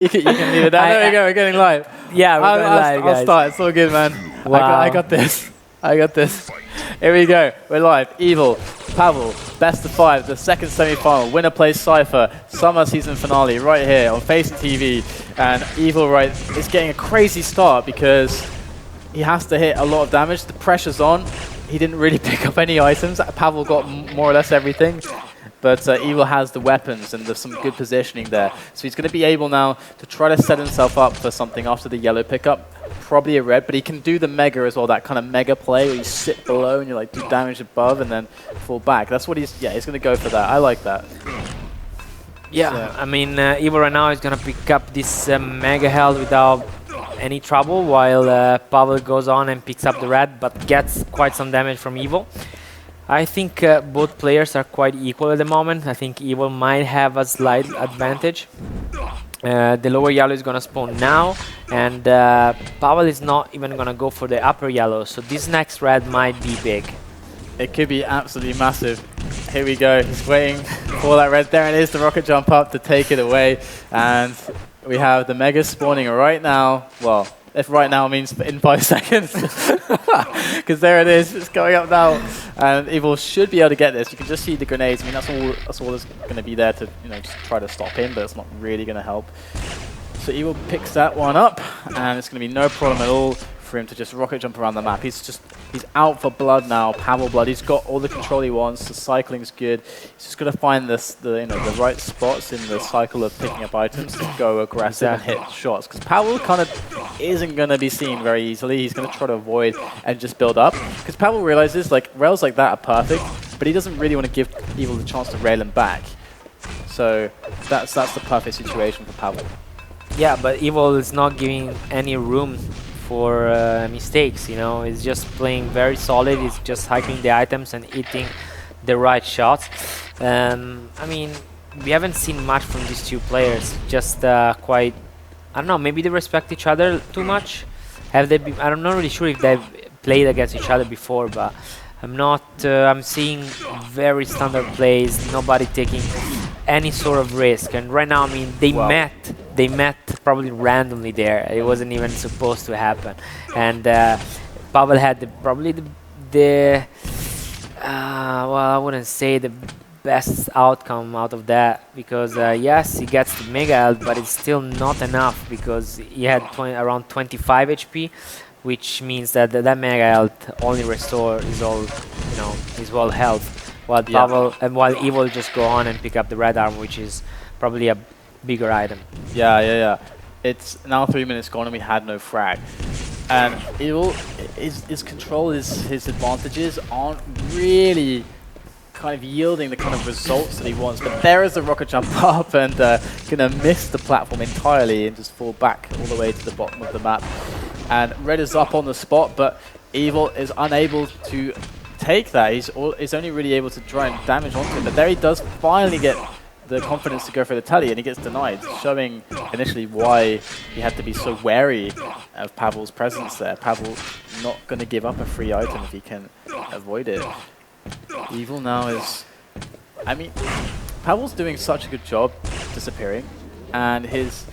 You can leave it down. There we go. We're getting live. Yeah, we're going live, guys. I'll start. It's all good, man. Wow. I got this. I got this. Here we go. We're live. Evil, Pavel, best of 5, the second semi-final. Winner plays Cypher. Summer season finale right here on FACEIT TV. And Evil, right, is getting a crazy start because he has to hit a lot of damage. The pressure's on. He didn't really pick up any items. Pavel got more or less everything. But Evil has the weapons and there's some good positioning there. So he's going to be able now to try to set himself up for something after the yellow pickup. Probably a red, but he can do the mega as well, that kind of mega play where you sit below and you like do damage above and then fall back. That's what he's going to go for that. I like that. Yeah, so. I mean, Evil right now is going to pick up this mega health without any trouble, while Pavel goes on and picks up the red, but gets quite some damage from Evil. I think both players are quite equal at the moment. I think Evil might have a slight advantage. The lower yellow is going to spawn now, and Pavel is not even going to go for the upper yellow, so this next red might be big. It could be absolutely massive. Here we go, he's waiting for that red. There it is, the rocket jump up to take it away, and we have the mega spawning right now. Well, if right now means in 5 seconds, because there it is, it's going up now, and Evil should be able to get this. You can just see the grenades. I mean, that's all that's going to be there to just try to stop him, but it's not really going to help. So Evil picks that one up, and it's going to be no problem at all for him to just rocket jump around the map. He's out for blood now, Pavel blood. He's got all the control he wants. The cycling's good. He's just got to find the right spots in the cycle of picking up items to go aggressive and hit shots. Because Pavel kind of isn't going to be seen very easily. He's going to try to avoid and just build up. Because Pavel realizes like rails like that are perfect, but he doesn't really want to give Evil the chance to rail him back. So that's the perfect situation for Pavel. Yeah, but Evil is not giving any room for mistakes, he's just playing very solid. He's just hiking the items and hitting the right shots. I mean, we haven't seen much from these two players, just quite, I don't know, maybe they respect each other too much. Have they been, I'm not really sure if they've played against each other before, but I'm seeing very standard plays, nobody taking any sort of risk. And right now, I mean, they met probably randomly there. It wasn't even supposed to happen. And Pavel had probably the well, I wouldn't say the best outcome out of that, because yes, he gets the mega health, but it's still not enough because he had around 25 HP, which means that that mega health only restore his whole health, while Pavel and while Evil just go on and pick up the red arm, which is probably a bigger item. Yeah. It's now 3 minutes gone and we had no frag. And Evil, his control, his advantages aren't really kind of yielding the kind of results that he wants. But there is the rocket jump up and gonna miss the platform entirely and just fall back all the way to the bottom of the map. And red is up on the spot, but Evil is unable to take that. He's only really able to try and damage onto him. But there he does finally get the confidence to go for the tally, and he gets denied, showing initially why he had to be so wary of Pavel's presence there. Pavel not going to give up a free item if he can avoid it. Evil now is... I mean, Pavel's doing such a good job disappearing, and his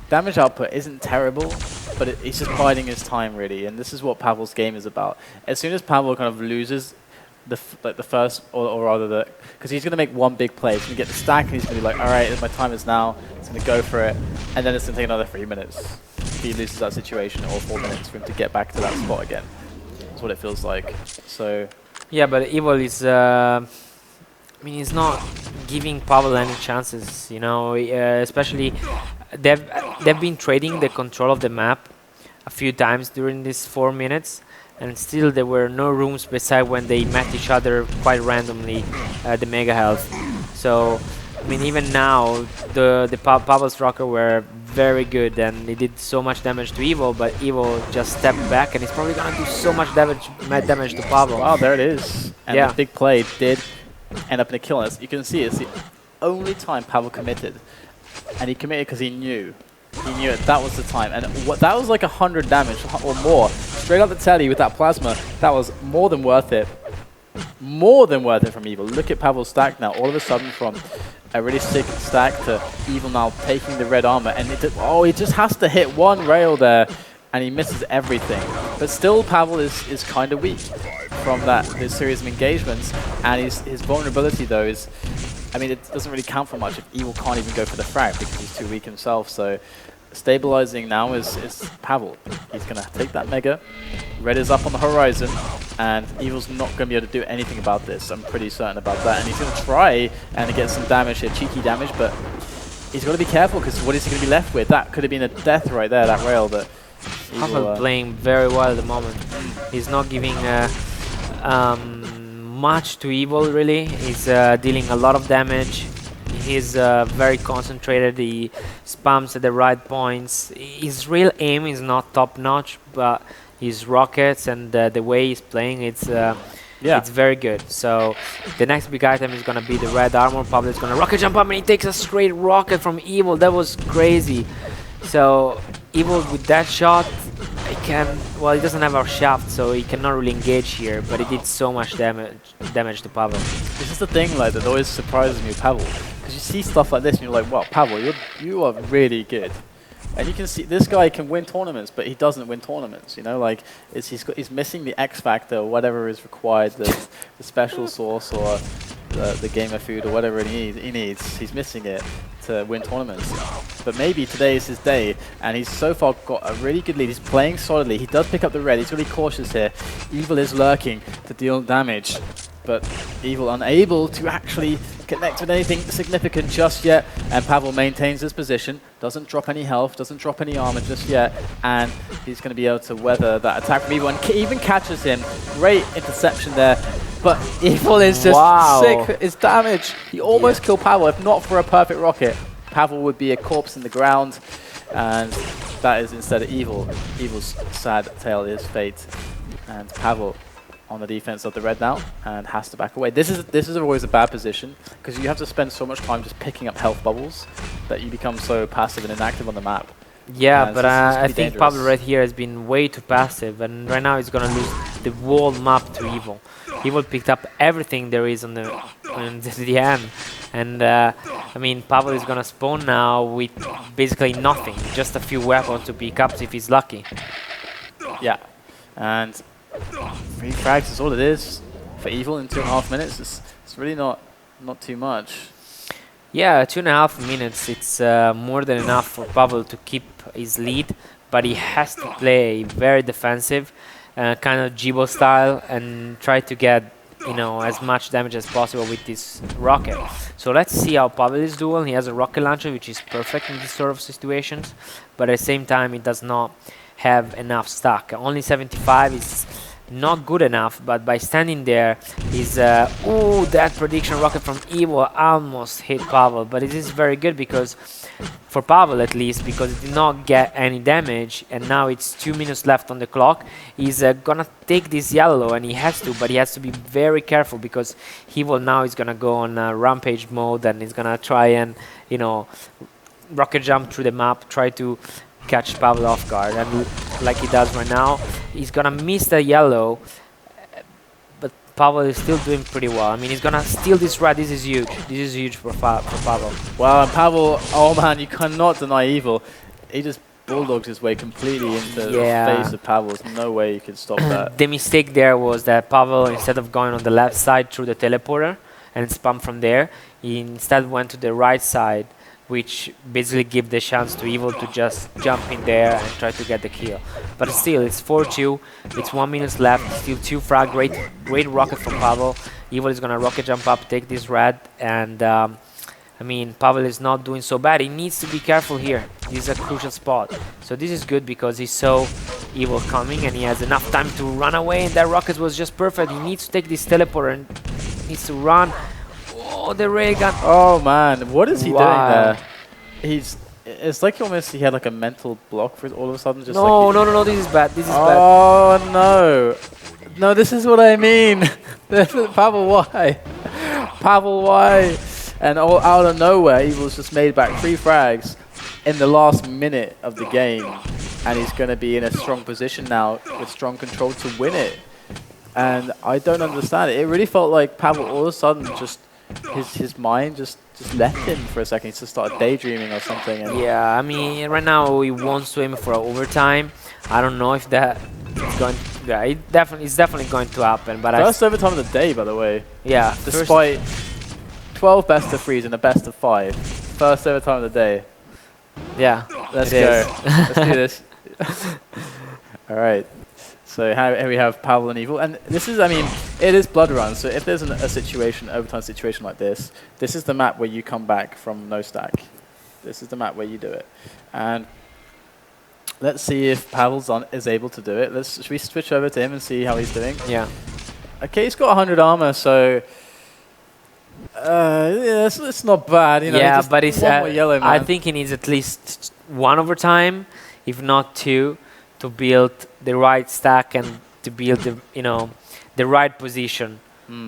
damage output isn't terrible, but he's just biding his time, really, and this is what Pavel's game is about. As soon as Pavel kind of loses the first, or rather because he's going to make one big play. He's going to get the stack and he's going to be like, all right, my time is now. He's going to go for it. And then it's going to take another 3 minutes if he loses that situation, or 4 minutes for him to get back to that spot again. That's what it feels like. So yeah, but Evil is, I mean, he's not giving Pavel any chances, especially they've been trading the control of the map a few times during these 4 minutes. And still there were no rooms beside when they met each other quite randomly the mega health. So I mean, even now the Pavel's rocker were very good and they did so much damage to Evil, but Evil just stepped back and he's probably gonna do so much damage to Pavel. Wow, there it is. And the big play did end up in a kill. As you can see, it's the only time Pavel committed. And he committed because he knew. He knew it. That was the time. And that was like 100 damage or more. Straight up the telly with that plasma. That was more than worth it. More than worth it from Evil. Look at Pavel's stack now. All of a sudden from a really sick stack to Evil now taking the red armor, and he just has to hit one rail there, and he misses everything. But still, Pavel is kind of weak from this series of engagements, and his vulnerability though is, I mean, it doesn't really count for much if Evil can't even go for the frag because he's too weak himself. So stabilizing now is Pavel. He's going to take that Mega. Red is up on the horizon, and Evil's not going to be able to do anything about this. I'm pretty certain about that. And he's going to try and get some damage here, cheeky damage, but he's got to be careful because what is he going to be left with? That could have been a death right there, that rail. But Pavel playing very well at the moment. He's not giving much to Evil, really. He's dealing a lot of damage. He's very concentrated. He spams at the right points. His real aim is not top notch, but his rockets and the way he's playing, it's very good. So the next big item is gonna be the red armor. Pavel is gonna rocket jump up, and he takes a straight rocket from Evil. That was crazy. So Evil with that shot, well, he doesn't have our shaft, so he cannot really engage here, but he did so much damage to Pavel. This is the thing, like, that always surprises me with Pavel, because you see stuff like this and you're like, wow, Pavel, you are really good. And you can see this guy can win tournaments, but he doesn't win tournaments, you know, like, he's missing the X factor or whatever is required, the special sauce or the gamer food or whatever he needs. He's missing it to win tournaments. But maybe today is his day, and he's so far got a really good lead. He's playing solidly. He does pick up the red. He's really cautious here. Evil is lurking to deal damage, but Evil unable to actually connect with anything significant just yet. And Pavel maintains his position, doesn't drop any health, doesn't drop any armor just yet, and he's going to be able to weather that attack from Evil, and even catches him. Great interception there. But Evil is just sick with his damage. He almost killed Pavel. If not for a perfect rocket, Pavel would be a corpse in the ground. And that is instead of Evil. Evil's sad tale is fate. And Pavel on the defense of the red now and has to back away. This is always a bad position because you have to spend so much time just picking up health bubbles that you become so passive and inactive on the map. Yeah, but I think Pavel right here has been way too passive, and right now he's gonna lose the whole map to Evil. Evil picked up everything there is on the end, and I mean, Pavel is gonna spawn now with basically nothing, just a few weapons to pick up if he's lucky. Yeah, and 3 frags is all it is for Evil in 2.5 minutes. It's really not too much. Yeah, 2.5 minutes, it's more than enough for Pavel to keep his lead, but he has to play very defensive, kind of Jibo style, and try to get, you know, as much damage as possible with this rocket. So let's see how Pavel is doing. He has a rocket launcher, which is perfect in this sort of situations, but at the same time, he does not have enough stock. Only 75 is not good enough, but by standing there, he's ooh, that prediction rocket from Evil almost hit Pavel, but it is very good because for Pavel at least, because it did not get any damage, and now it's 2 minutes left on the clock. He's gonna take this yellow, and he has to, but he has to be very careful because Evil now is gonna go on rampage mode, and he's gonna try and, you know, rocket jump through the map, try to catch Pavel off guard, and like he does right now, he's gonna miss the yellow, but Pavel is still doing pretty well. I mean, he's gonna steal this red. This is huge. This is huge for Pavel. Wow, and Pavel, oh man, you cannot deny Evil. He just bulldogs his way completely into the face of Pavel. There's no way you can stop that. The mistake there was that Pavel, instead of going on the left side through the teleporter and spam from there, he instead went to the right side, which basically give the chance to Evil to just jump in there and try to get the kill. But still, it's 4-2, it's 1 minute left, still 2 frag, great rocket from Pavel. Evil is gonna rocket jump up, take this red, and I mean, Pavel is not doing so bad. He needs to be careful here. This is a crucial spot. So this is good because he saw Evil coming and he has enough time to run away, and that rocket was just perfect. He needs to take this teleporter and needs to run. Oh, the railgun. Oh man, what is he doing there? It's like he had like a mental block for it all of a sudden. Just no, this is bad. This is bad. Oh no, this is what I mean. Pavel, why? Pavel, why? And all out of nowhere, Evil's just made back 3 frags in the last minute of the game, and he's going to be in a strong position now with strong control to win it. And I don't understand it. It really felt like Pavel all of a sudden just his mind just just left him for a second. He just started daydreaming or something. And Yeah, I mean, right now he wants to aim for overtime. I don't know if that is going. Yeah, it's definitely going to happen. But first overtime of the day, by the way. Yeah, despite 12 best of 3s and a best of 5, first overtime of the day. Yeah, let's go. Let's do this. All right. So here we have Pavel and Evil, and this is, I mean, it is Blood Run. So if there's a situation, overtime situation like this is the map where you come back from no stack. This is the map where you do it, and let's see if Pavel's is able to do it. Should we switch over to him and see how he's doing? Yeah. Okay, he's got 100 armor, so yeah, it's not bad. You know, yeah, but it's one more yellow, man. I think he needs at least 1 overtime, if not 2, to build the right stack and to build the the right position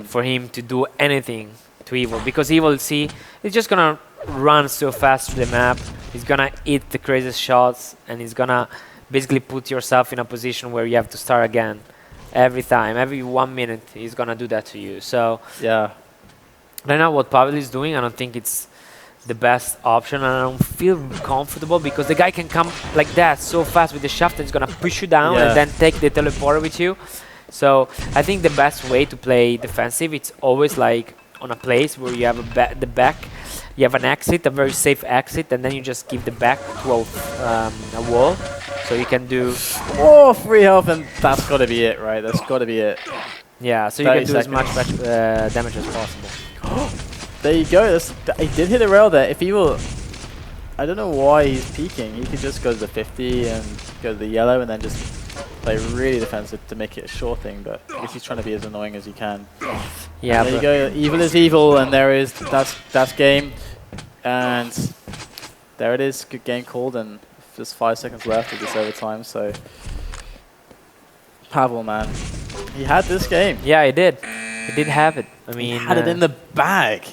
for him to do anything to Evil. Because Evil, see, he's just gonna run so fast through the map. He's gonna hit the craziest shots, and he's gonna basically put yourself in a position where you have to start again every time, every 1 minute. He's gonna do that to you. So yeah. Right now, what Pavel is doing, I don't think it's the best option, and I don't feel comfortable because the guy can come like that so fast with the shaft, and he's gonna push you down and then take the teleporter with you. So I think the best way to play defensive, it's always like on a place where you have the back, you have an exit, a very safe exit, and then you just give the back to a wall, so you can do. Oh, 3 health, and that's got to be it, right? That's got to be it. Yeah, so you can do as much damage as possible. There you go. He did hit a rail there. If he will, I don't know why he's peeking. He could just go to the 50 and go to the yellow and then just play really defensive to make it a sure thing. But I guess he's trying to be as annoying as he can. Yeah. And there you go. Evil is evil, and there is that's game, and there it is. Good game called, and just 5 seconds left of this overtime. So Pavel, man, he had this game. Yeah, he did. He did have it. I mean, he had it in the bag.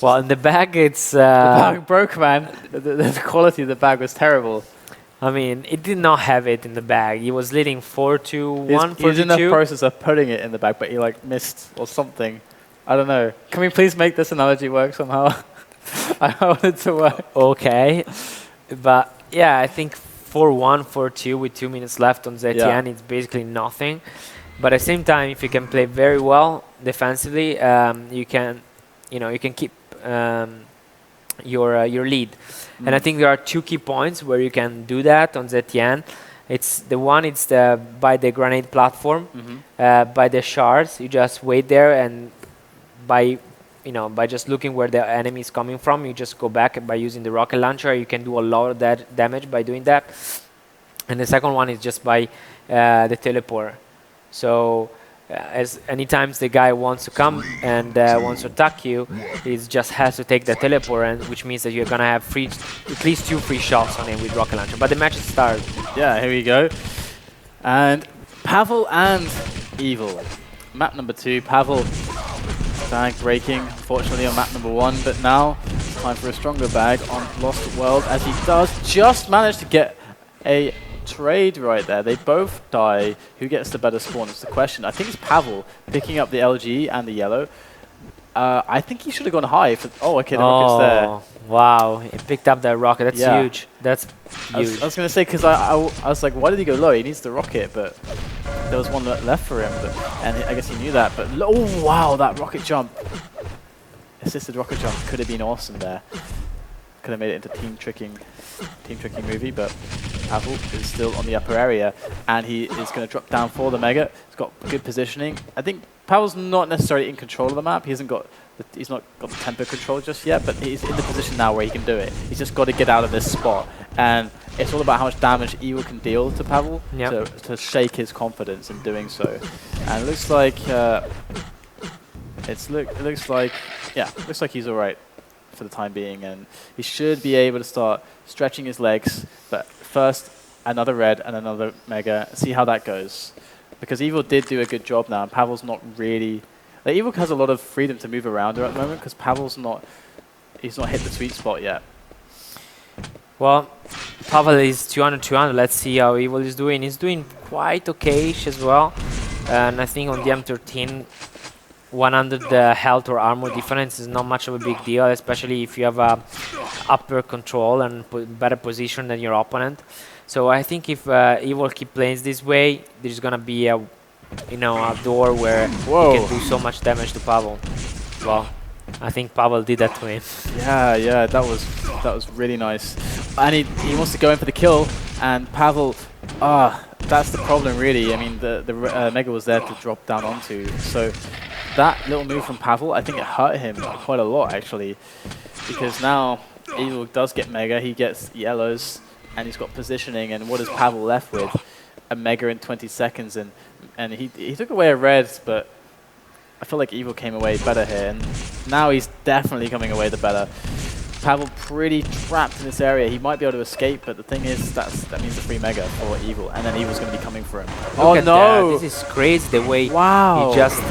Well, in the bag, it's... the bag broke, man. The quality of the bag was terrible. I mean, it did not have it in the bag. He was leading 4-1, 4-2. He was in the process of putting it in the bag, but he like missed or something. I don't know. Can we please make this analogy work somehow? I want it to work. Okay. But yeah, I think 4-1, 4-2 with 2 minutes left on ZTN, it's basically nothing. But at the same time, if you can play very well defensively, you can keep your lead. And I think there are 2 key points where you can do that on ZTN. It's by the grenade platform, by the shards. You just wait there, and by just looking where the enemy is coming from, you just go back by using the rocket launcher. You can do a lot of that damage by doing that. And the second one is just by the teleporter. So as anytime the guy wants to come and wants to attack you, he just has to take the teleporter, which means that you're gonna have at least 2 free shots on him with rocket launcher. But the match is started. Yeah, here we go. And Pavel and Evil. Map number 2, Pavel bag breaking, unfortunately, on map number 1, but now it's time for a stronger bag on Lost World, as he does just manage to get a trade right there. They both die. Who gets the better spawn is the question. I think it's Pavel picking up the LG and the yellow. I think he should have gone high. Okay, the rocket's there. Wow, he picked up that rocket. That's huge. That's huge. I was going to say, because I was like, why did he go low? He needs the rocket, but there was one left for him. And I guess he knew that. But oh, wow, that rocket jump. Assisted rocket jump could have been awesome there. Could have made it into team tricking movie, but Pavel is still on the upper area, and he is going to drop down for the Mega. He's got good positioning. I think Pavel's not necessarily in control of the map. He's not got the tempo control just yet, but he's in the position now where he can do it. He's just got to get out of this spot, and it's all about how much damage Evil can deal to Pavel to shake his confidence in doing so. And it looks like looks like he's all right for the time being, and he should be able to start stretching his legs. But first, another red and another Mega. See how that goes, because Evil did do a good job now, and Pavel's not really. Like, Evil has a lot of freedom to move around her at the moment, because Pavel's he's not hit the sweet spot yet. Well, Pavel is 200-200. Let's see how Evil is doing. He's doing quite okay as well, and I think on the M13 100 health or armor difference is not much of a big deal, especially if you have a upper control and better position than your opponent. So I think if Evil keep playing this way, there's gonna be a a door where Whoa. he can do so much damage to Pavel. Well, I think Pavel did that to him. Yeah, that was really nice. And he wants to go in for the kill, and Pavel, that's the problem really. I mean, the Mega was there to drop down onto, so that little move from Pavel, I think it hurt him quite a lot actually, because now Evil does get Mega, he gets yellows, and he's got positioning, and what is Pavel left with? A Mega in 20 seconds, and he took away a red, but I feel like Evil came away better here, and now he's definitely coming away the better. Pavel pretty trapped in this area. He might be able to escape, but the thing is, that means a free Mega for Evil, and then Evil's going to be coming for him. Look at that. This is crazy the way he just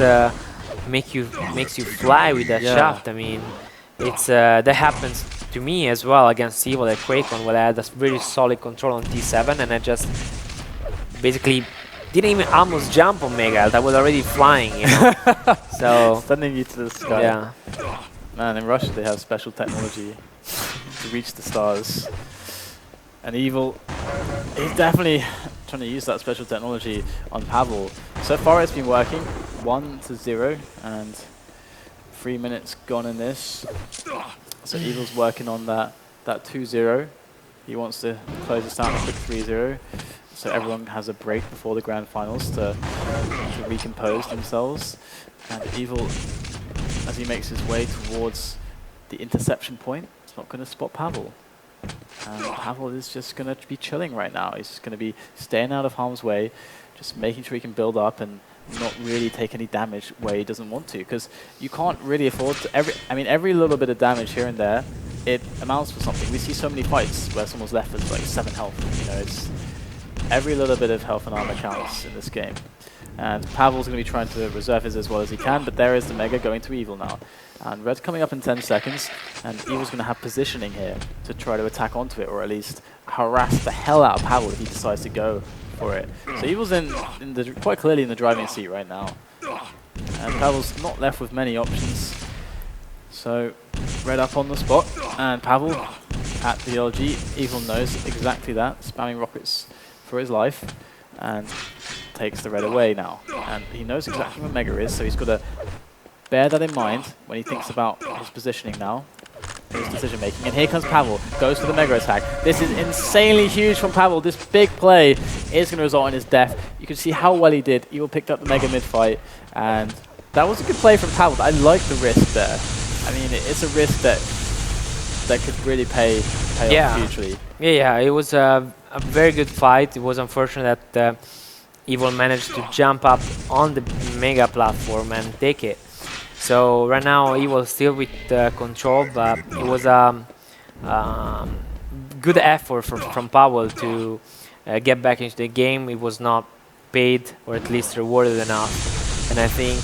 makes you fly with that shot. I mean, it's that happens to me as well against Evil at QuakeCon, where I had a really solid control on T7, and I just basically didn't even almost jump on Mega. I was already flying, So sending you to the sky. Yeah. Man, in Russia they have special technology to reach the stars. And Evil is definitely trying to use that special technology on Pavel. So far it's been working, 1-0, and 3 minutes gone in this. So Evil's working on that 2-0. He wants to close this down a quick 3-0. So everyone has a break before the grand finals to recompose themselves. And Evil, as he makes his way towards the interception point, is not going to spot Pavel. And Pavel is just going to be chilling right now. He's just going to be staying out of harm's way, just making sure he can build up and not really take any damage where he doesn't want to. Because you can't really afford to, every little bit of damage here and there, it amounts for something. We see so many fights where someone's left with like 7 health. It's every little bit of health and armor counts in this game. And Pavel's going to be trying to reserve his as well as he can, but there is the Mega going to Evil now. And Red's coming up in 10 seconds, and Evil's going to have positioning here to try to attack onto it, or at least harass the hell out of Pavel if he decides to go for it. So Evil's quite clearly in the driving seat right now. And Pavel's not left with many options. So Red up on the spot, and Pavel at the LG. Evil knows exactly that, spamming rockets for his life, and takes the red away now. And he knows exactly where Mega is, so he's got to bear that in mind when he thinks about his positioning now, his decision making. And here comes Pavel, goes for the Mega attack. This is insanely huge from Pavel. This big play is going to result in his death. You can see how well he did. Evil picked up the Mega mid-fight, and that was a good play from Pavel. I like the risk there. I mean, it's a risk that could really pay off hugely. Yeah, it was a very good fight. It was unfortunate that Evil managed to jump up on the Mega platform and take it. So right now Evil still with control, but it was a good effort from Pavel to get back into the game. It was not paid, or at least rewarded enough. And I think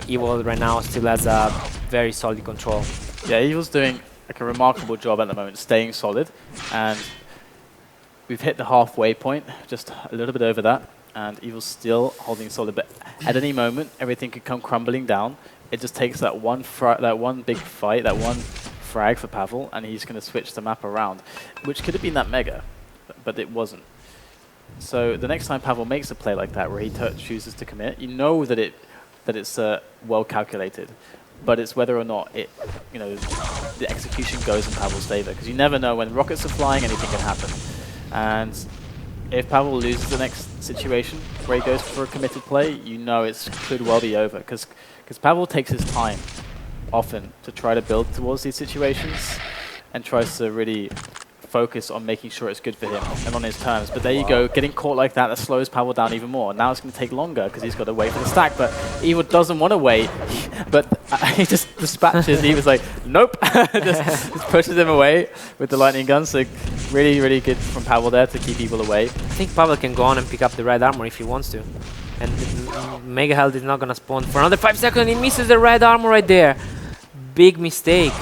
Evil right now still has a very solid control. Yeah, Evil's doing like a remarkable job at the moment, staying solid. And we've hit the halfway point, just a little bit over that. And Evil's still holding solid, but at any moment, everything could come crumbling down. It just takes that one big fight, that one frag for Pavel, and he's going to switch the map around, which could have been that Mega, but it wasn't. So the next time Pavel makes a play like that, where he chooses to commit, you know that it's well calculated, but it's whether or not the execution goes in Pavel's favor, because you never know when rockets are flying, anything can happen. And if Pavel loses the next situation where he goes for a committed play, you know it could well be over, because Pavel takes his time often to try to build towards these situations and tries to really focus on making sure it's good for him and on his terms. But there you go, getting caught like that slows Pavel down even more. Now it's going to take longer because he's got to wait for the stack, but Evil doesn't want to wait, but he just dispatches. He was like, nope, just pushes him away with the lightning gun. So really, really good from Pavel there to keep Evil away. I think Pavel can go on and pick up the red armor if he wants to. And Mega Health is not going to spawn for another 5 seconds. He misses the red armor right there. Big mistake.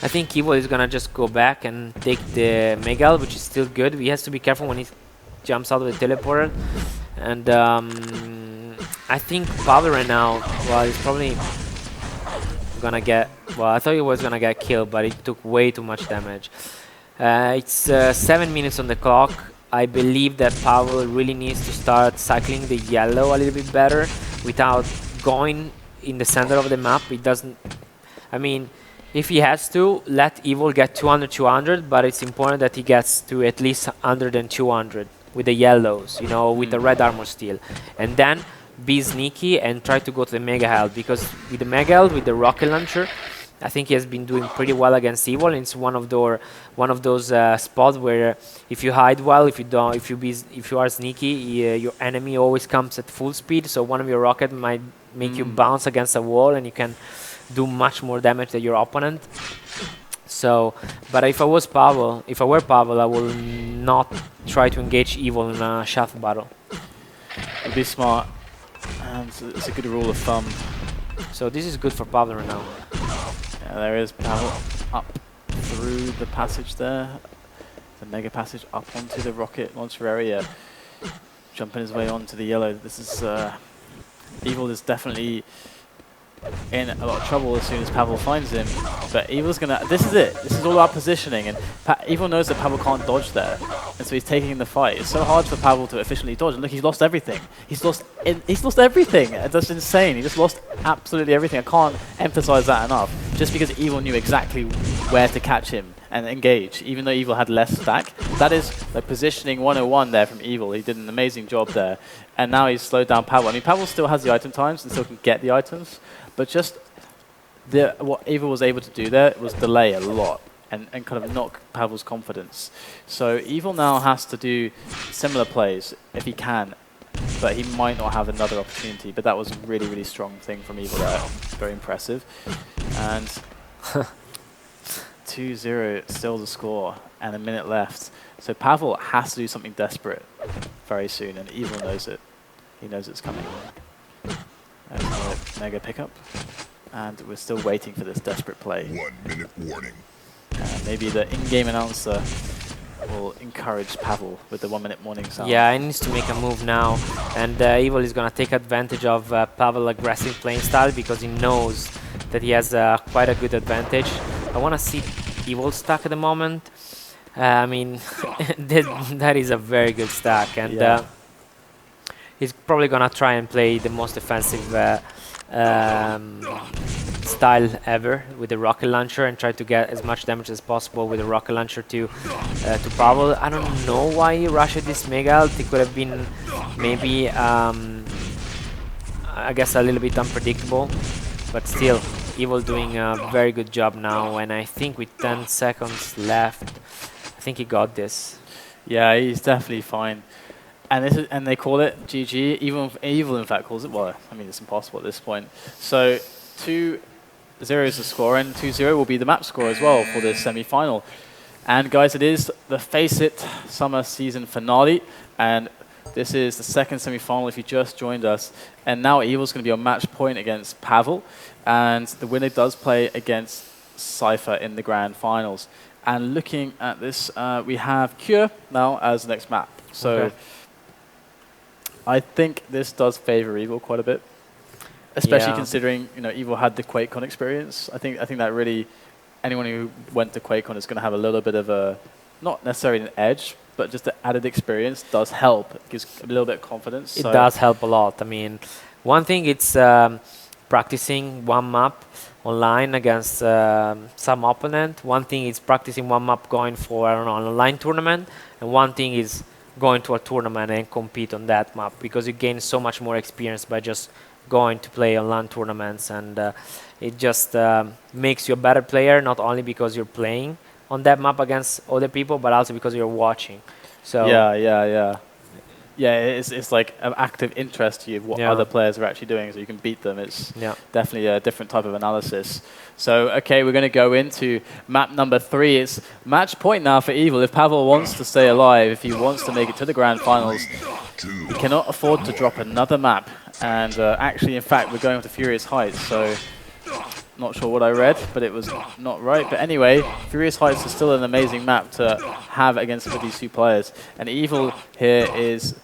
I think Evil is going to just go back and take the Mega Health, which is still good. He has to be careful when he jumps out of the teleporter. And I think Pavel right now, well, he's probably gonna get, well, I thought he was gonna get killed, but he took way too much damage. It's 7 minutes on the clock. I believe that Pavel really needs to start cycling the yellow a little bit better without going in the center of the map. It doesn't, I mean, if he has to, let Evil get 200, but it's important that he gets to at least 100 and 200 with the yellows, you know, with the red armor steel. And then be sneaky and try to go to the Mega Held, because with the Mega Held, with the rocket launcher, I think he has been doing pretty well against Evil. And it's one of those spots where if you hide well, if you are sneaky, your enemy always comes at full speed. So one of your rocket might make you bounce against a wall, and you can do much more damage than your opponent. So, but if I were Pavel, I will not try to engage Evil in a shuffle battle. It'd be smart, and it's a good rule of thumb. So this is good for Pavel right now. Yeah, there is Pavel up through the passage there, the mega passage up onto the rocket launcher area, jumping his way onto the yellow. This is Evil is definitely in a lot of trouble as soon as Pavel finds him, but Evil's gonna, this is it, this is all about positioning, and Evil knows that Pavel can't dodge there, and so he's taking the fight. It's so hard for Pavel to efficiently dodge, and look, he's lost everything. He's lost everything. That's insane. He just lost absolutely everything. I can't emphasize that enough, just because Evil knew exactly where to catch him and engage, even though Evil had less stack. That is like positioning 101 there from Evil. He did an amazing job there, and now he's slowed down Pavel. I mean, Pavel still has the item times and still can get the items, but just what Evil was able to do there was delay a lot and kind of knock Pavel's confidence. So Evil now has to do similar plays if he can, but he might not have another opportunity. But that was a really, really strong thing from Evil there. Very impressive. And 2-0 still the score and a minute left. So Pavel has to do something desperate very soon, and Evil knows it. He knows it's coming. There's another mega pickup, and we're still waiting for this desperate play. 1 minute warning. Maybe the in-game announcer will encourage Pavel with the 1 minute warning sound. Yeah, he needs to make a move now, and Evil is gonna take advantage of Pavel's aggressive playing style, because he knows that he has quite a good advantage. I wanna see Evil stack at the moment. I mean, that is a very good stack, and yeah. He's probably gonna try and play the most offensive style ever with the rocket launcher and try to get as much damage as possible with the rocket launcher to Pavel. I don't know why he rushed this mega ult. It could have been maybe I guess a little bit unpredictable, but still Evil doing a very good job now, and I think with 10 seconds left, I think he got this. Yeah, he's definitely fine. And they call it GG. Evil in fact calls it, well, I mean, it's impossible at this point. So 2-0 is the score, and 2-0 will be the map score as well for this semi-final. And guys, it is the FACEIT Summer Season Finale, and this is the second semi-final if you just joined us. And now Evil's going to be on match point against Pavel, and the winner does play against Cypher in the grand finals. And looking at this, we have Cure now as the next map. So. Okay. I think this does favor Evil quite a bit, especially considering Evil had the QuakeCon experience. I think that really anyone who went to QuakeCon is going to have a little bit of a, not necessarily an edge, but just the added experience does help. It gives a little bit of confidence. It does help a lot. I mean, one thing it's practicing one map online against some opponent. One thing is practicing one map going for an online tournament, and one thing is going to a tournament and compete on that map, because you gain so much more experience by just going to play online tournaments, and it just makes you a better player, not only because you're playing on that map against other people, but also because you're watching. So yeah, it's like an active interest to you of what other players are actually doing, so you can beat them. It's definitely a different type of analysis. So, okay, we're going to go into map number 3. It's match point now for Evil. If Pavel wants to stay alive, if he wants to make it to the grand finals, he cannot afford to drop another map. And actually, in fact, we're going to Furious Heights, so not sure what I read, but it was not right. But anyway, Furious Heights is still an amazing map to have against these two players. And Evil here is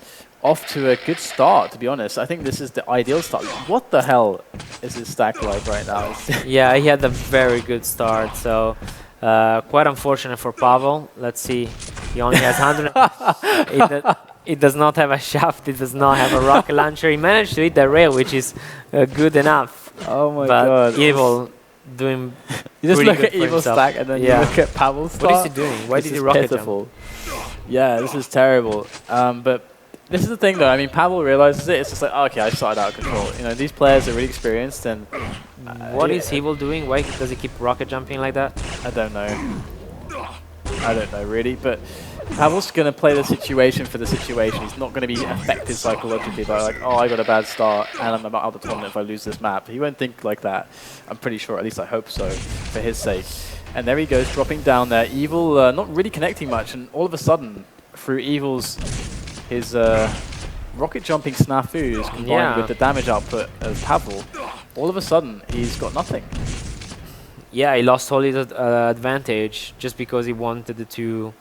off to a good start, to be honest. I think this is the ideal start. What the hell is his stack like right now? Yeah, he had a very good start, so quite unfortunate for Pavel. Let's see, he only has 100. It does not have a shaft, it does not have a rocket launcher. He managed to hit the rail, which is good enough. Oh my but god. Evil doing You just pretty look good at for Evil's himself. stack and then you look at Pavel's start. What is he doing? Why This did he is rocket pitiful. Yeah, this is terrible. But this is the thing though, I mean, Pavel realizes it. It's just like, oh, okay, I started out of control. You know, these players are really experienced and... What is Evil doing? Why does he keep rocket jumping like that? I don't know. I don't know really, but Pavel's going to play the situation for the situation. He's not going to be affected psychologically by like, oh, I got a bad start and I'm out of the tournament if I lose this map. He won't think like that. I'm pretty sure, at least I hope so, for his sake. And there he goes, dropping down there. Evil not really connecting much, and all of a sudden, through his rocket jumping snafus combined with the damage output of Pavel, all of a sudden he's got nothing. Yeah, he lost all his advantage just because he wanted to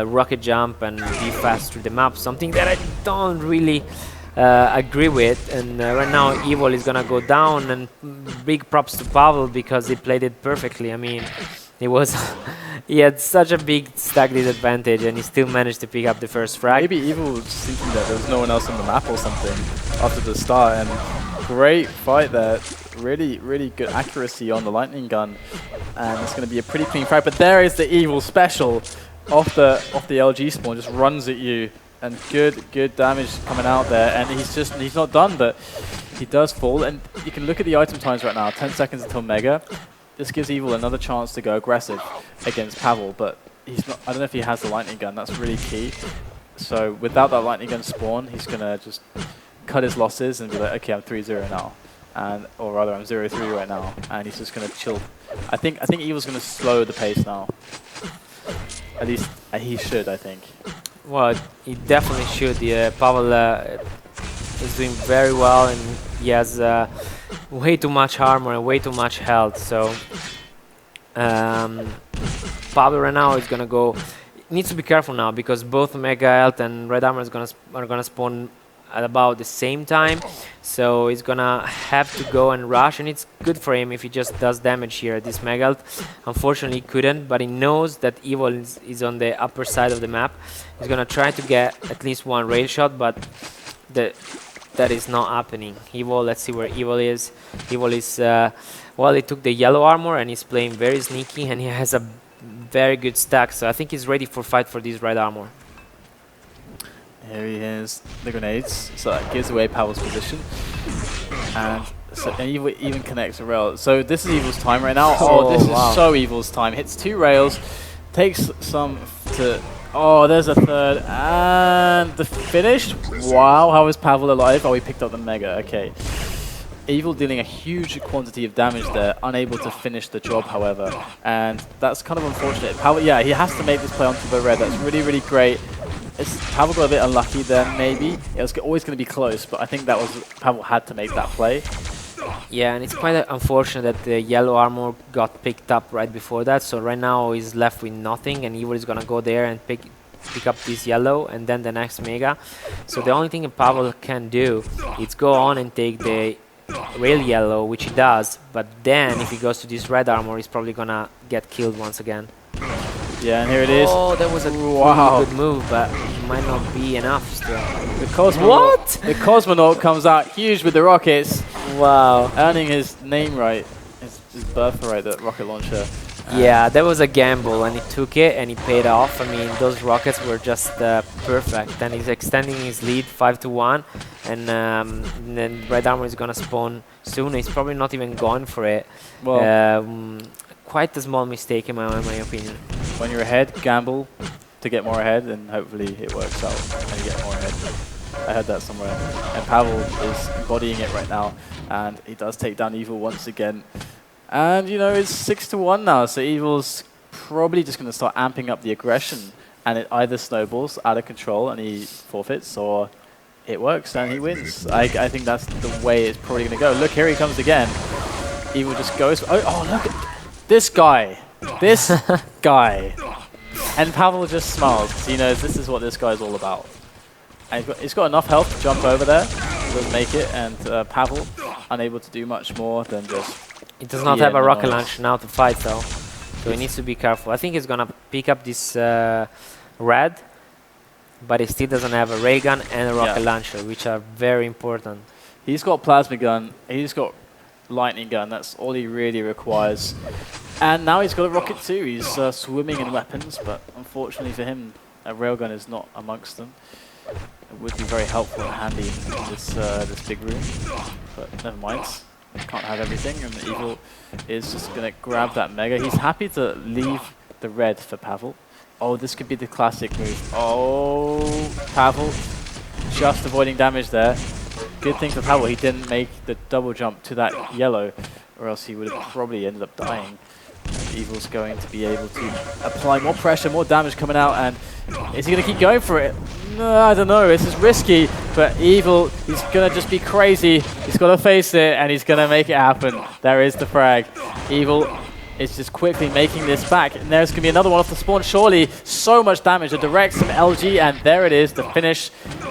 rocket jump and be fast through the map, something that I don't really agree with. And right now Evil is gonna go down, and big props to Pavel because he played it perfectly. I mean, he had such a big stack disadvantage and he still managed to pick up the first frag. Maybe Evil was thinking that there was no one else on the map or something after the start, and great fight there. Really, really good accuracy on the lightning gun, and it's going to be a pretty clean frag. But there is the Evil special off the LG spawn, just runs at you, and good damage coming out there. And he's not done, but he does fall. And you can look at the item times right now, 10 seconds until Mega. This gives Evil another chance to go aggressive against Pavel, but he's not. I don't know if he has the lightning gun. That's really key. So without that lightning gun spawn, he's going to just cut his losses and be like, okay, I'm 3-0 now. Or rather, I'm 0-3 right now, and he's just gonna chill. I think Evil's gonna slow the pace now. At least he should, I think. Well, he definitely should. Pavel is doing very well, and he has way too much armor and way too much health. So Pavel right now is gonna go. Needs to be careful now because both Mega Health and Red Armor are gonna spawn at about the same time, so he's gonna have to go and rush, and it's good for him if he just does damage here at this Mega Health. Unfortunately he couldn't, but he knows that Evil is on the upper side of the map. He's gonna try to get at least one rail shot, but that is not happening. Evil, let's see where Evil is. Evil is, well, he took the yellow armor and he's playing very sneaky, and he has a very good stack, so I think he's ready for fight for this red armor. Here he is, the grenades, so that gives away Pavel's position. And Evil even connects a rail. So this is Evil's time right now. Oh, this is so Evil's time. Hits 2 rails, takes some to... Oh, there's a third, and the finish? Wow, how is Pavel alive? Oh, he picked up the Mega, okay. Evil dealing a huge quantity of damage there, unable to finish the job, however. And that's kind of unfortunate. Pavel, yeah, he has to make this play onto the red. That's really, really great. Pavel got a bit unlucky there, maybe. It was always going to be close, but I think that was Pavel had to make that play. Yeah, and it's quite unfortunate that the yellow armor got picked up right before that. So right now he's left with nothing, and Evil is gonna go there and pick up this yellow and then the next Mega. So the only thing Pavel can do is go on and take the rail yellow, which he does. But then if he goes to this red armor, he's probably gonna get killed once again. Yeah, and here it is. Oh, that was a really good move, but it might not be enough still. The Cosmonaut, the Cosmonaut comes out huge with the rockets. Wow. Earning his name right, his birthright, that rocket launcher. Yeah, that was a gamble, and he took it, and he paid off. I mean, those rockets were just perfect, and he's extending his lead 5-1, and then Red Armor is gonna spawn soon. He's probably not even going for it. Well, quite a small mistake in my opinion. When you're ahead, gamble to get more ahead, and hopefully it works out and you get more ahead. I heard that somewhere. And Pavel is embodying it right now, and he does take down Evil once again. And you know, it's 6-1 now, so Evil's probably just going to start amping up the aggression, and it either snowballs out of control and he forfeits, or it works and he wins. I think that's the way it's probably going to go. Look, here he comes again. Evil just goes. Oh, look at this guy. This guy. And Pavel just smiles because he knows this is what this guy's all about. And he's got enough health to jump over there. Doesn't make it, and Pavel unable to do much more than just. He does not have a rocket launcher now to fight though, so he needs to be careful. I think he's gonna pick up this red, but he still doesn't have a ray gun and a rocket launcher, which are very important. He's got plasma gun. He's got lightning gun. That's all he really requires. And now he's got a rocket too. He's swimming in weapons, but unfortunately for him, a railgun is not amongst them. It would be very helpful and handy in this big room, but never mind. Can't have everything, and Evil is just going to grab that Mega. He's happy to leave the red for Pavel. Oh, this could be the classic move. Oh, Pavel just avoiding damage there. Good thing for Pavel, he didn't make the double jump to that yellow, or else he would have probably ended up dying. And Evil's going to be able to apply more pressure, more damage coming out, and is he going to keep going for it? No, I don't know. This is risky, but Evil, he's going to just be crazy. He's got to face it, and he's going to make it happen. There is the frag. Evil is just quickly making this back, and there's going to be another one off the spawn, surely. So much damage, a direct from LG, and there it is, the finish.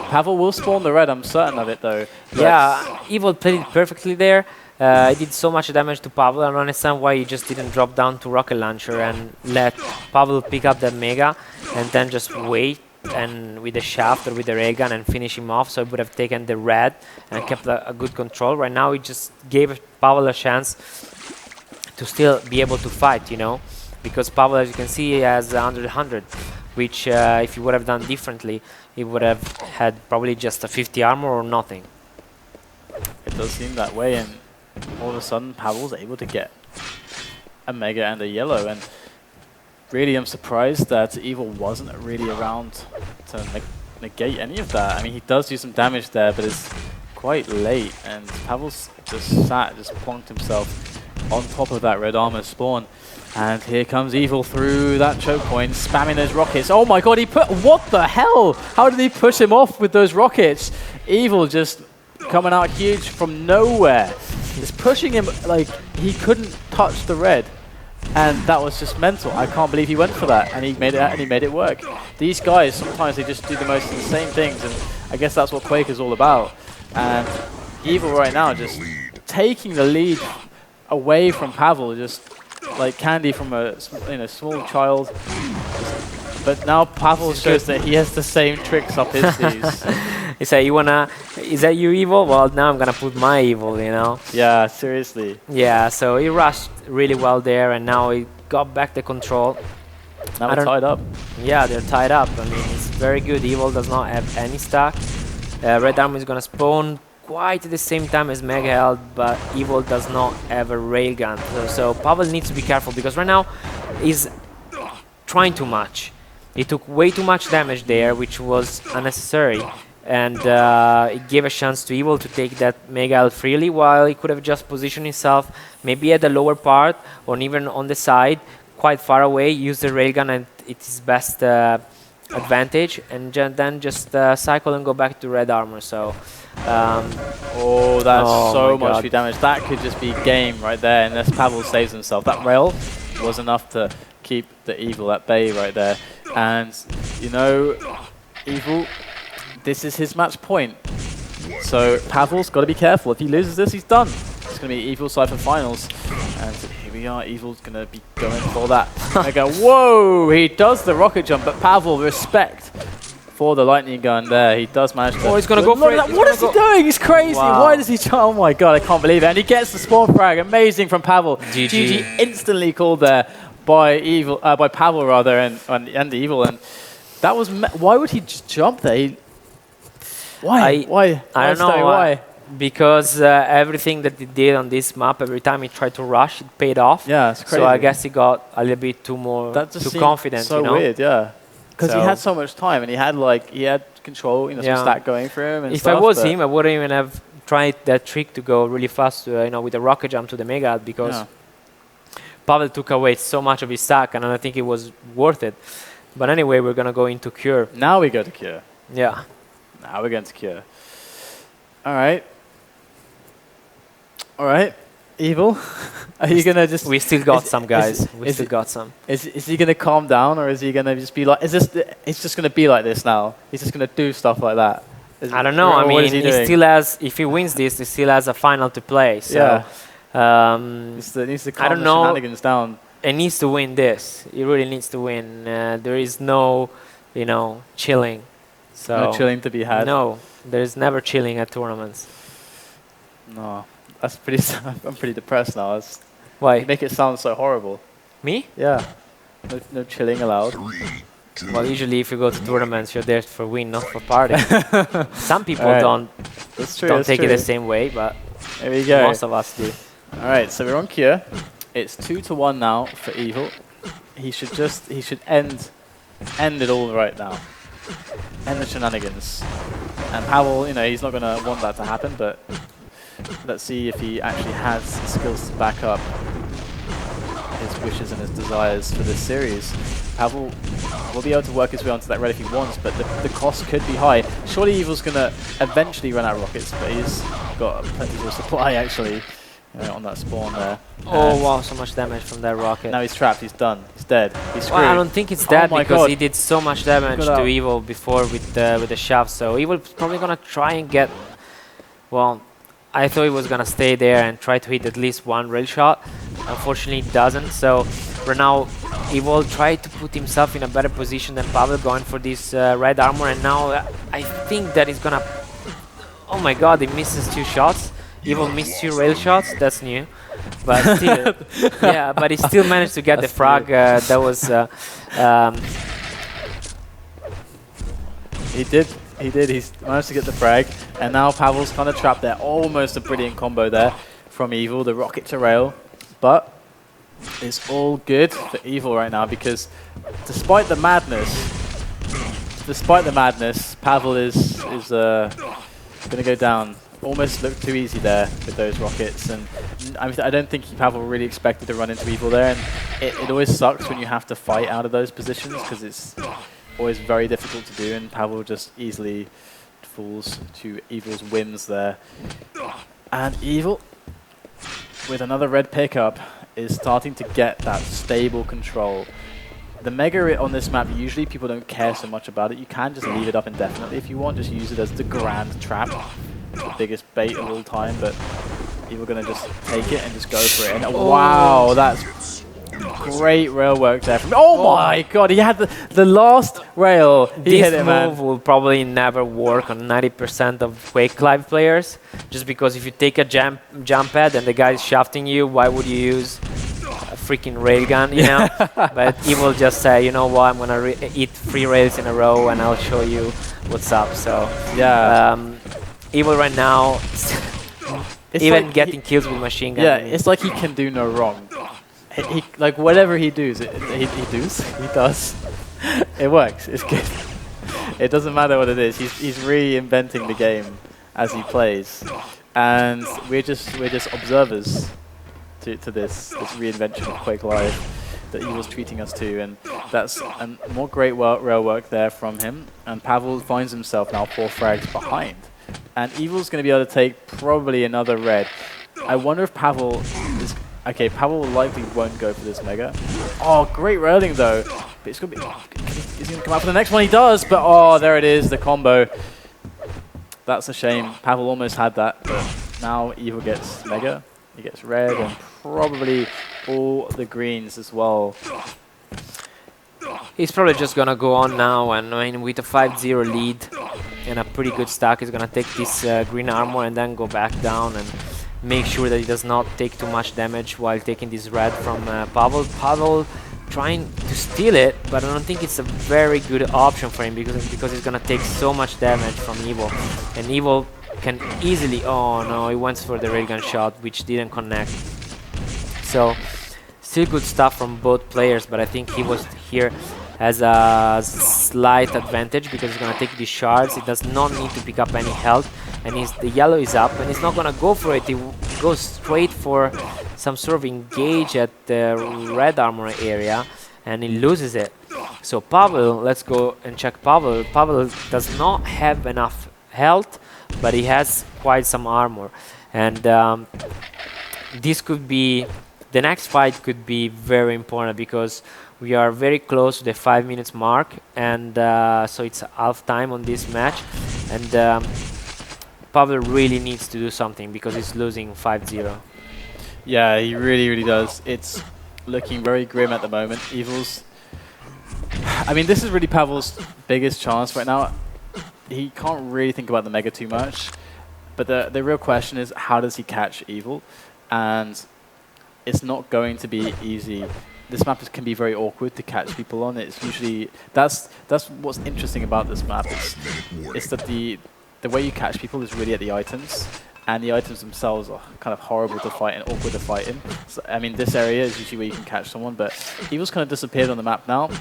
Pavel will spawn the red, I'm certain of it, though. Yeah, Evil played it perfectly there. He did so much damage to Pavel. I don't understand why he just didn't drop down to rocket launcher and let Pavel pick up that Mega, and then just wait and with the shaft or with the ray gun and finish him off, so he would have taken the red and kept a good control. Right now, he just gave Pavel a chance to still be able to fight, you know, because Pavel, as you can see, has under 100, which if he would have done differently, he would have had probably just a 50 armor or nothing. It does seem that way, and all of a sudden, Pavel's able to get a Mega and a yellow, and really I'm surprised that Evil wasn't really around to negate any of that. I mean, he does do some damage there, but it's quite late, and Pavel's just plonked himself on top of that red armor spawn. And here comes Evil through that choke point, spamming those rockets. Oh my god, what the hell? How did he push him off with those rockets? Evil just coming out huge from nowhere. Just pushing him like he couldn't touch the red. And that was just mental. I can't believe he went for that, and he made it work. These guys, sometimes they just do the most insane things, and I guess that's what Quake is all about. And Evil right now just taking the lead away from Pavel, just like candy from a small child. But now Pavel shows that he has the same tricks up his sleeves. He said, is that you, Evil? Well, now I'm gonna put my Evil, you know? Yeah, seriously. Yeah, so he rushed really well there, and now he got back the control. Now we're tied up. Yeah, they're tied up. I mean, it's very good. Evil does not have any stack. Red Armor is gonna spawn quite at the same time as Mega Health, but Evil does not have a railgun. So Pavel needs to be careful, because right now he's trying too much. He took way too much damage there, which was unnecessary, and it gave a chance to Evil to take that Mega Health freely, while he could have just positioned himself maybe at the lower part or even on the side, quite far away, use the railgun and it's his best advantage, and then just cycle and go back to red armor. So oh, that's so much free damage. That could just be game right there, unless Pavel saves himself. That rail was enough to keep the Evil at bay right there. And, you know, Evil, this is his match point. So Pavel's got to be careful. If he loses this, he's done. It's going to be Evil Cypher Finals. And here we are. Evil's going to be going for that. I go, whoa! He does the rocket jump, but Pavel, respect for the lightning gun there. He does manage to... Oh, he's going to go for it. What is he doing? He's crazy. Wow. Why does he... Oh my god, I can't believe it. And he gets the spawn frag. Amazing from Pavel. GG instantly called there by Evil, by Pavel rather, and Evil. And that was... Why would he just jump there? Why? I don't know. Why? Because everything that he did on this map, every time he tried to rush, it paid off. Yeah, it's crazy. So I guess he got a little bit too confident. So you know? weird, yeah. Because he had so much time, and he had control, some stack going for him. And if I was him, I wouldn't even have tried that trick to go really fast, with a rocket jump to the Mega, because Pavel took away so much of his stack, and I don't think it was worth it. But anyway, we're gonna go into Cure. Now we go to Cure. Yeah. Now we're going to Cure. All right. All right. Evil, are you gonna just? We still got some guys. We still got some. Is he gonna calm down, or is he gonna just be like? It's just gonna be like this now. He's just gonna do stuff like that. I don't know. I What is mean, he he doing? still has. If he wins this, he still has a final to play. So, Yeah. Needs to calm I don't the know. shenanigans down. He needs to win this. He really needs to win. There is no, you know, chilling. So No chilling to be had. no, there's never chilling at tournaments. No, that's pretty. I'm pretty depressed now. You Why? make it sound so horrible. Me? Yeah. No chilling allowed. Well, usually if you go to tournaments, you're there for win, not for party. Some people Alright. don't That's true. don't that's take true. it the same way, but There we go. most of us do. All right, so we're on cure. It's 2-1 now for Evil. He should end it all right now. End the shenanigans. And Pavel, you know, he's not gonna want that to happen, but let's see if he actually has skills to back up his wishes and his desires for this series. Pavel will be able to work his way onto that red if he wants, but the cost could be high. Surely Evil's gonna eventually run out of rockets, but he's got a plentiful supply actually. On that spawn there. Oh And wow, so much damage from that rocket. now he's trapped, he's done, he's dead, he's screwed. Well, I don't think it's Oh that my because God. he did so much damage Got to out. Evil before with the shaft. So Evil's probably gonna try and get. Well, I thought he was gonna stay there and try to hit at least one rail shot. Unfortunately, it doesn't. So right now, Evil tried to put himself in a better position than Pavel, going for this red armor. And now I think that he's gonna. Oh my God, he misses 2 shots. Evil missed 2 rail shots. That's new. But still, yeah, but he still managed to get the That's frag. That was. He did. He's managed to get the frag, and now Pavel's kind of trapped there. Almost a brilliant combo there from Evil, the rocket to rail. But it's all good for Evil right now because despite the madness, Pavel is going to go down. Almost looked too easy there with those rockets, and I don't think Pavel really expected to run into Evil there, and it always sucks when you have to fight out of those positions because it's always very difficult to do, and Pavel just easily falls to Evil's whims there. And Evil, with another red pickup, is starting to get that stable control. The Mega on this map, usually people don't care so much about it. You can just leave it up indefinitely if you want, just use it as the grand trap. The biggest bait of all time, but Evil gonna just take it and just go for it. And wow, that's great rail work there from. Oh my God, he had the last rail. He hit This it, man. move will probably never work on 90% of Quake Live players, just because if you take a jump pad and the guy is shafting you, why would you use a freaking railgun, you know? But Evil just say, you know what, I'm gonna eat 3 rails in a row and I'll show you what's up. So Yeah. Evil right now, It's even like getting kills with machine gun. Yeah, I mean, it's like he can do no wrong. He like whatever he does, he does. It works. It's good. It doesn't matter what it is. He's reinventing the game as he plays, and we're just observers to this reinvention of Quake Live that Evil's treating us to, and that's more great rail work there from him. And Pavel finds himself now 4 frags behind. And Evil's going to be able to take probably another red. I wonder if Pavel is... Okay, Pavel likely won't go for this Mega. Oh, great railing though. But it's going to be... Is he going to come out for the next one? He does, but oh, there it is, the combo. That's a shame. Pavel almost had that, but now Evil gets Mega. He gets red and probably all the greens as well. he's probably just gonna go on now, and I mean, with a 5-0 lead and a pretty good stack, he's gonna take this green armor and then go back down and make sure that he does not take too much damage while taking this red from Pavel. Pavel trying to steal it, but I don't think it's a very good option for him because he's gonna take so much damage from Evil, and Evil can easily. Oh no, he went for the railgun shot, which didn't connect. So still good stuff from both players, but I think he was here has a slight advantage because he's gonna take these shards. He does not need to pick up any health, and the yellow is up, and he's not gonna go for it. He goes straight for some sort of engage at the red armor area, and he loses it. So Pavel, let's go and check Pavel. Pavel does not have enough health, but he has quite some armor, and this could be. The next fight could be very important because We are very close to the 5 minutes mark, and so it's half time on this match, and Pavel really needs to do something because he's losing 5-0. Yeah, he really, really does. It's looking very grim at the moment. Evil's... I mean, this is really Pavel's biggest chance right now. He can't really think about the Mega too much, but the real question is, how does he catch Evil? And it's not going to be easy. This map can be very awkward to catch people on. It's usually... That's what's interesting about this map. It's that the way you catch people is really at the items. And the items themselves are kind of horrible to fight and awkward to fight in. So, I mean, this area is usually where you can catch someone, but Evil's kind of disappeared on the map now.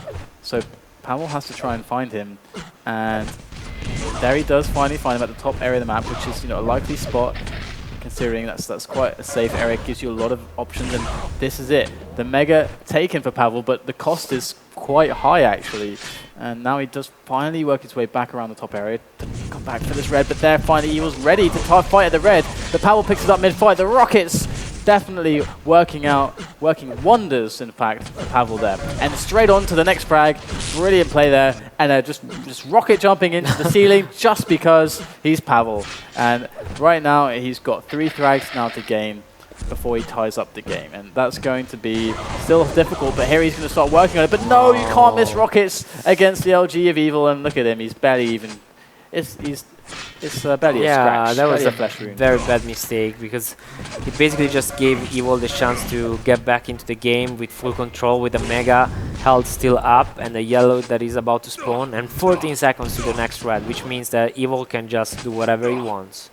So Pavel has to try and find him. And there he does finally find him at the top area of the map, which is, you know, a likely spot, considering that's quite a safe area. It gives you a lot of options, and this is it. The Mega taken for Pavel, but the cost is quite high, actually. And now he does finally work his way back around the top area to come back for this red, but there finally he was ready to fight at the red. The Pavel picks it up mid-fight. The Rockets definitely working wonders, in fact, for Pavel there. And straight on to the next frag. Brilliant play there. And just rocket jumping into the ceiling just because he's Pavel. And right now he's got 3 frags now to gain before he ties up the game, and that's going to be still difficult, but here he's going to start working on it. But no, you can't miss rockets against the LG of Evil, and look at him, he's barely even... It's barely a scratch. That was a flesh wound. very bad mistake, because he basically just gave Evil the chance to get back into the game with full control, with the Mega held still up and the yellow that is about to spawn, and 14 seconds to the next red, which means that Evil can just do whatever he wants.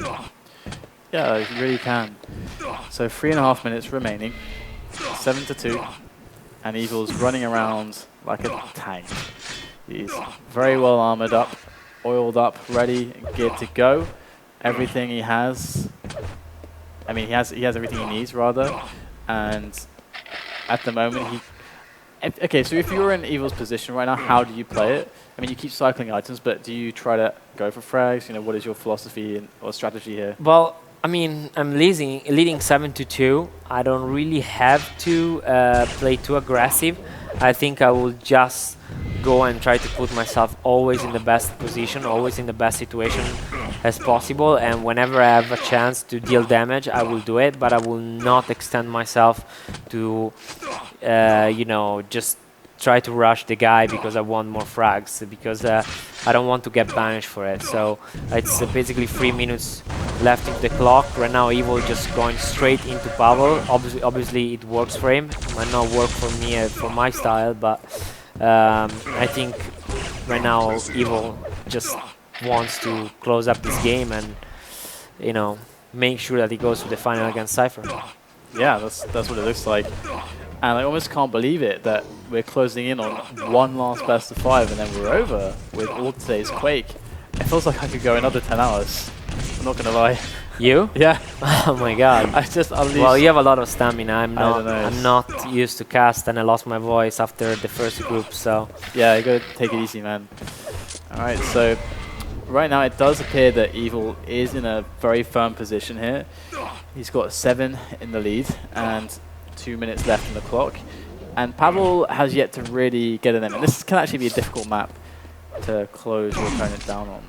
Yeah, he really can. So 3.5 minutes remaining, 7-2, and Evil's running around like a tank. He's very well armored up, oiled up, ready and geared to go. Everything he has, I mean, he has everything he needs, rather. And at the moment, okay, so if you were in Evil's position right now, how do you play it? I mean, you keep cycling items, but do you try to go for frags? You know, what is your philosophy or strategy here? Well, I mean, I'm leading 7-2. I don't really have to play too aggressive. I think I will just go and try to put myself always in the best position, always in the best situation as possible. And whenever I have a chance to deal damage, I will do it. But I will not extend myself to, you know, just try to rush the guy because I want more frags, because I don't want to get banished for it. So it's basically 3 minutes left in the clock. Right now Evil just going straight into Pavel. Obviously it works for him. Might not work for me, for my style, but I think right now Evil just wants to close up this game and, you know, make sure that he goes to the final against Cypher. Yeah, that's what it looks like. And I almost can't believe it that we're closing in on one last best of 5 and then we're over with all today's Quake. It feels like I could go another 10 hours. I'm not gonna lie. You? Yeah. Oh my god. I just unleashed. Well, you have a lot of stamina. I'm I'm not used to cast, and I lost my voice after the first group, so... Yeah, you gotta take it easy, man. Alright, so right now it does appear that Evil is in a very firm position here. He's got 7 in the lead and 2 minutes left on the clock. And Pavel has yet to really get in them. And this can actually be a difficult map to close your opponent down on.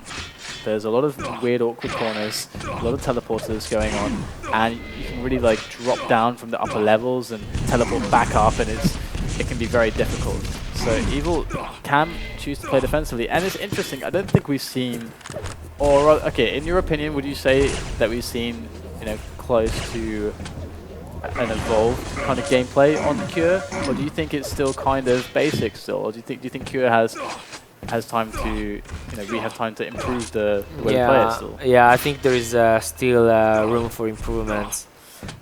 There's a lot of weird, awkward corners, a lot of teleporters going on, and you can really like drop down from the upper levels and teleport back up, and it can be very difficult. So Evil can choose to play defensively, and it's interesting. I don't think we've seen, or okay, in your opinion, would you say that we've seen, you know, close to an evolved kind of gameplay on Cure, or do you think it's still kind of basic still, or do you think Cure has time to, you know, we have time to improve the way we play it still? Yeah, I think there is still room for improvements,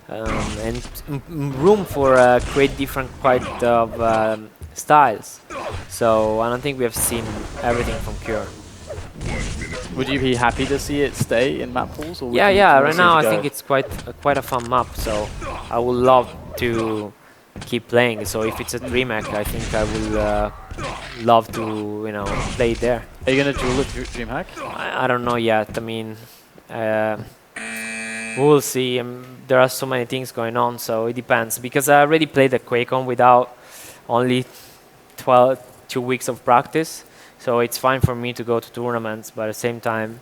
and room for create different quite of styles. So I don't think we have seen everything from Cure. Would you be happy to see it stay in map pools? Or Yeah. Right now I think it's quite a fun map. So I would love to keep playing. So if it's a DreamHack, I think I will love to, you know, play it there. Are you gonna duel with DreamHack? I don't know yet. I mean, we'll see. There are so many things going on, so it depends. Because I already played the QuakeCon without only 2 weeks of practice, so it's fine for me to go to tournaments. But at the same time,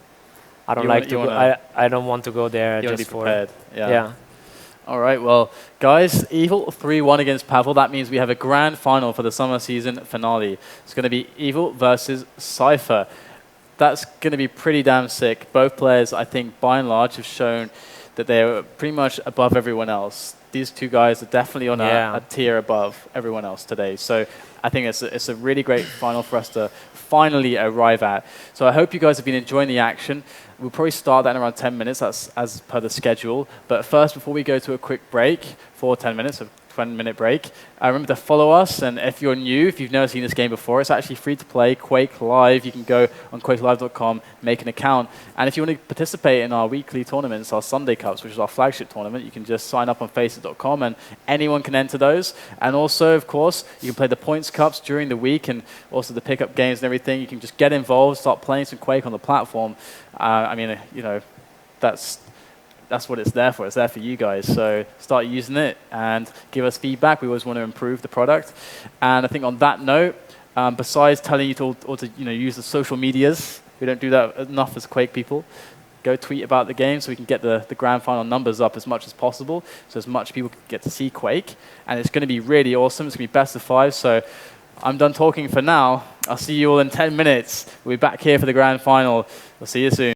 I don't I don't want to go there you just be prepared. yeah. All right, well, guys, Evil 3-1 against Pavel. That means we have a grand final for the summer season finale. It's going to be Evil versus Cypher. That's going to be pretty damn sick. Both players, I think, by and large, have shown that they're pretty much above everyone else. These two guys are definitely on a tier above everyone else today. So I think it's a really great final for us to finally arrive at. So I hope you guys have been enjoying the action. We'll probably start that in around 10 minutes, that's as per the schedule. But first, before we go to a quick break for 10 minutes, a 20-minute break, remember to follow us. And if you're new, if you've never seen this game before, it's actually free to play, Quake Live. You can go on quakelive.com, make an account. And if you want to participate in our weekly tournaments, our Sunday Cups, which is our flagship tournament, you can just sign up on FACEIT.com and anyone can enter those. And also, of course, you can play the Points Cups during the week and also the pickup games and everything. You can just get involved, start playing some Quake on the platform. I mean, you know, that's what it's there for. It's there for you guys. So start using it and give us feedback. We always want to improve the product. And I think on that note, besides telling you to use the social medias, we don't do that enough as Quake people. Go tweet about the game so we can get the grand final numbers up as much as possible, so as much people can get to see Quake. And it's going to be really awesome. It's going to be best of 5. So I'm done talking for now. I'll see you all in 10 minutes. We'll be back here for the grand final. We'll see you soon.